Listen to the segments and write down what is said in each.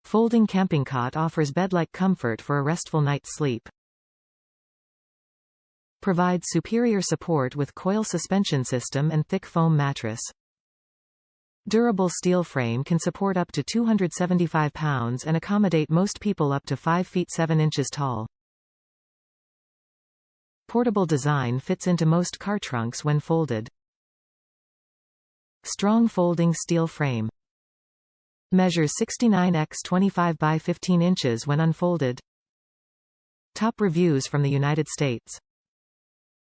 Folding camping cot offers bed-like comfort for a restful night's sleep. Provides superior support with coil suspension system and thick foam mattress. Durable steel frame can support up to 275 pounds and accommodate most people up to 5 feet 7 inches tall. Portable design fits into most car trunks when folded. Strong folding steel frame. Measures 69 x 25 by 15 inches when unfolded. Top reviews from the United States.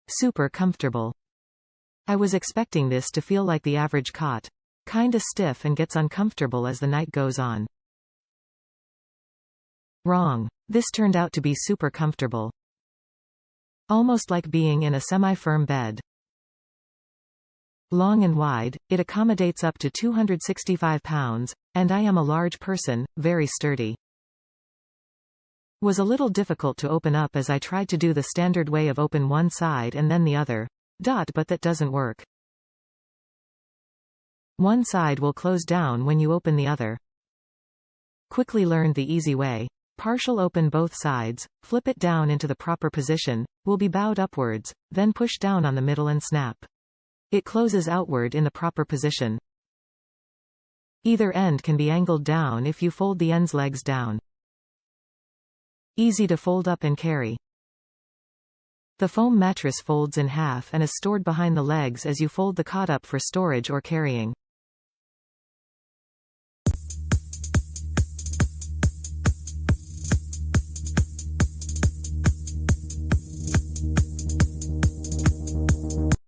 Super comfortable. I was expecting this to feel like the average cot. Kinda stiff and gets uncomfortable as the night goes on. Wrong. This turned out to be super comfortable. Almost like being in a semi-firm bed. Long and wide, it accommodates up to 265 pounds, and I am a large person, very sturdy. Was a little difficult to open up as I tried to do the standard way of open one side and then the other. But that doesn't work. One side will close down when you open the other. Quickly learned the easy way. Partial open both sides, flip it down into the proper position, will be bowed upwards, then push down on the middle and snap. It closes outward in the proper position. Either end can be angled down if you fold the ends legs down. Easy to fold up and carry. The foam mattress folds in half and is stored behind the legs as you fold the cot up for storage or carrying.